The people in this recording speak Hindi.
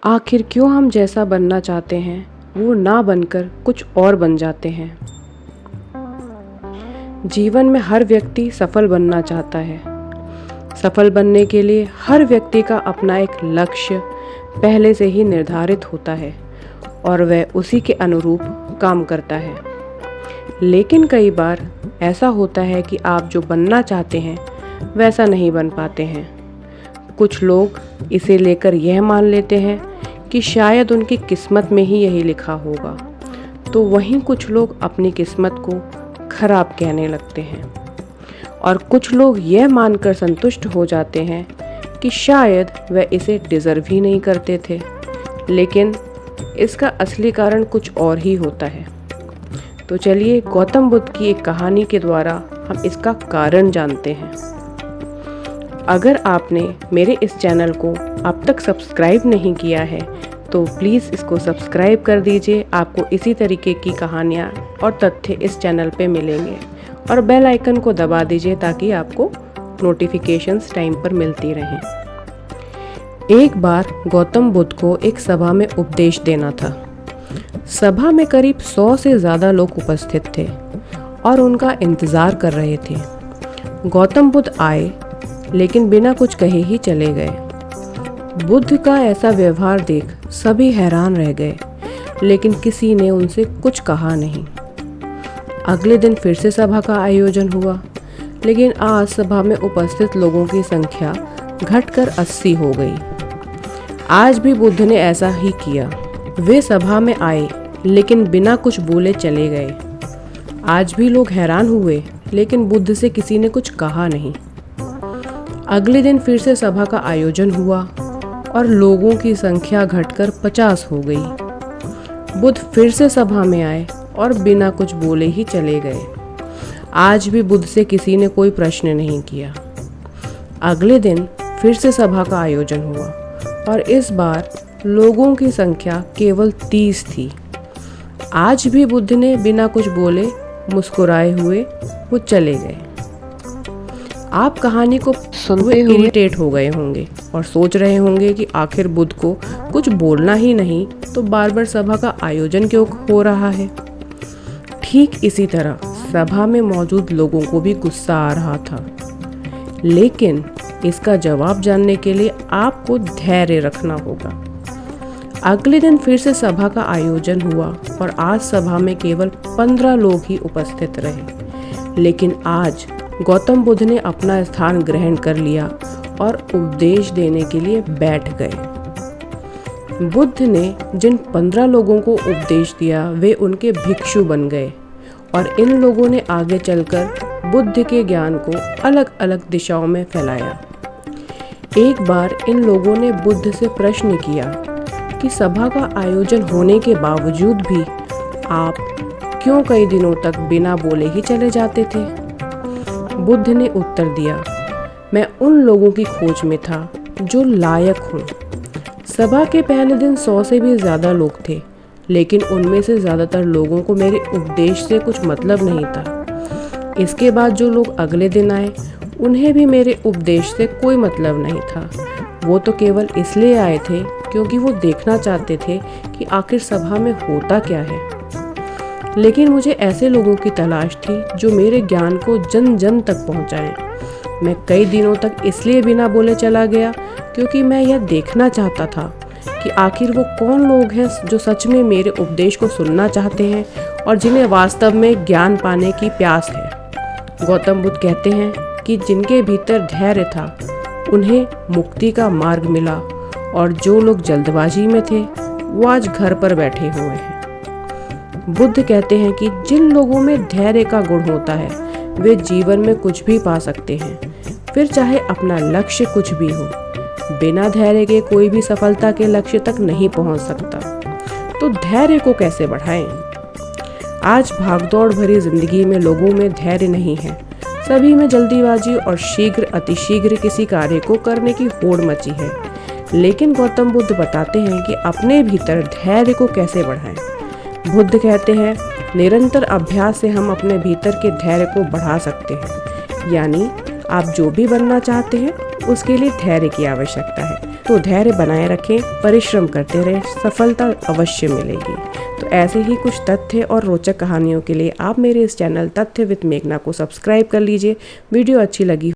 आखिर क्यों हम जैसा बनना चाहते हैं वो ना बनकर कुछ और बन जाते हैं। जीवन में हर व्यक्ति सफल बनना चाहता है। सफल बनने के लिए हर व्यक्ति का अपना एक लक्ष्य पहले से ही निर्धारित होता है और वह उसी के अनुरूप काम करता है। लेकिन कई बार ऐसा होता है कि आप जो बनना चाहते हैं वैसा नहीं बन पाते हैं। कुछ लोग इसे लेकर यह मान लेते हैं कि शायद उनकी किस्मत में ही यही लिखा होगा, तो वहीं कुछ लोग अपनी किस्मत को खराब कहने लगते हैं और कुछ लोग यह मानकर संतुष्ट हो जाते हैं कि शायद वह इसे डिज़र्व ही नहीं करते थे, लेकिन इसका असली कारण कुछ और ही होता है। तो चलिए गौतम बुद्ध की एक कहानी के द्वारा हम इसका कारण जानते हैं। अगर आपने मेरे इस चैनल को अब तक सब्सक्राइब नहीं किया है तो प्लीज़ इसको सब्सक्राइब कर दीजिए। आपको इसी तरीके की कहानियाँ और तथ्य इस चैनल पे मिलेंगे और बेल आइकन को दबा दीजिए ताकि आपको नोटिफिकेशंस टाइम पर मिलती रहें। एक बार गौतम बुद्ध को एक सभा में उपदेश देना था। सभा में करीब 100 से ज़्यादा लोग उपस्थित थे और उनका इंतज़ार कर रहे थे। गौतम बुद्ध आए लेकिन बिना कुछ कहे ही चले गए। बुद्ध का ऐसा व्यवहार देख सभी हैरान रह गए, लेकिन किसी ने उनसे कुछ कहा नहीं। अगले दिन फिर से सभा का आयोजन हुआ, लेकिन आज सभा में उपस्थित लोगों की संख्या घटकर 80 हो गई। आज भी बुद्ध ने ऐसा ही किया। वे सभा में आए लेकिन बिना कुछ बोले चले गए। आज भी लोग हैरान हुए, लेकिन बुद्ध से किसी ने कुछ कहा नहीं। अगले दिन फिर से सभा का आयोजन हुआ और लोगों की संख्या घटकर 50 हो गई। बुद्ध फिर से सभा में आए और बिना कुछ बोले ही चले गए। आज भी बुद्ध से किसी ने कोई प्रश्न नहीं किया। अगले दिन फिर से सभा का आयोजन हुआ और इस बार लोगों की संख्या केवल 30 थी। आज भी बुद्ध ने बिना कुछ बोले मुस्कुराए हुए वो चले गए। आप कहानी को सुनते हुए इरिटेट हो गए होंगे और सोच रहे होंगे कि आखिर बुद्ध को कुछ बोलना ही नहीं तो बार बार सभा का आयोजन क्यों हो रहा है। ठीक इसी तरह सभा में मौजूद लोगों को भी गुस्सा आ रहा था, लेकिन इसका जवाब जानने के लिए आपको धैर्य रखना होगा। अगले दिन फिर से सभा का आयोजन हुआ और आज सभा में केवल 15 लोग ही उपस्थित रहे, लेकिन आज गौतम बुद्ध ने अपना स्थान ग्रहण कर लिया और उपदेश देने के लिए बैठ गए। बुद्ध ने जिन 15 लोगों को उपदेश दिया वे उनके भिक्षु बन गए और इन लोगों ने आगे चलकर बुद्ध के ज्ञान को अलग अलग दिशाओं में फैलाया। एक बार इन लोगों ने बुद्ध से प्रश्न किया कि सभा का आयोजन होने के बावजूद भी आप क्यों कई दिनों तक बिना बोले ही चले जाते थे। बुद्ध ने उत्तर दिया, मैं उन लोगों की खोज में था जो लायक हों। सभा के पहले दिन 100 से भी ज़्यादा लोग थे, लेकिन उनमें से ज़्यादातर लोगों को मेरे उपदेश से कुछ मतलब नहीं था। इसके बाद जो लोग अगले दिन आए उन्हें भी मेरे उपदेश से कोई मतलब नहीं था। वो तो केवल इसलिए आए थे क्योंकि वो देखना चाहते थे कि आखिर सभा में होता क्या है। लेकिन मुझे ऐसे लोगों की तलाश थी जो मेरे ज्ञान को जन जन तक पहुंचाएं। मैं कई दिनों तक इसलिए बिना बोले चला गया क्योंकि मैं यह देखना चाहता था कि आखिर वो कौन लोग हैं जो सच में मेरे उपदेश को सुनना चाहते हैं और जिन्हें वास्तव में ज्ञान पाने की प्यास है। गौतम बुद्ध कहते हैं कि जिनके भीतर धैर्य था उन्हें मुक्ति का मार्ग मिला और जो लोग जल्दबाजी में थे वो आज घर पर बैठे हुए हैं। बुद्ध कहते हैं कि जिन लोगों में धैर्य का गुण होता है वे जीवन में कुछ भी पा सकते हैं, फिर चाहे अपना लक्ष्य कुछ भी हो। बिना धैर्य के कोई भी सफलता के लक्ष्य तक नहीं पहुंच सकता। तो धैर्य को कैसे बढ़ाएं? आज भागदौड़ भरी जिंदगी में लोगों में धैर्य नहीं है। सभी में जल्दीबाजी और शीघ्र अतिशीघ्र किसी कार्य को करने की होड़ मची है। लेकिन गौतम बुद्ध बताते हैं कि अपने भीतर धैर्य को कैसे बढ़ाएं। बुद्ध कहते हैं निरंतर अभ्यास से हम अपने भीतर के धैर्य को बढ़ा सकते हैं। यानी आप जो भी बनना चाहते हैं उसके लिए धैर्य की आवश्यकता है। तो धैर्य बनाए रखें, परिश्रम करते रहें, सफलता अवश्य मिलेगी। तो ऐसे ही कुछ तथ्य और रोचक कहानियों के लिए आप मेरे इस चैनल तथ्य विद मेघना को सब्सक्राइब कर लीजिए। वीडियो अच्छी लगी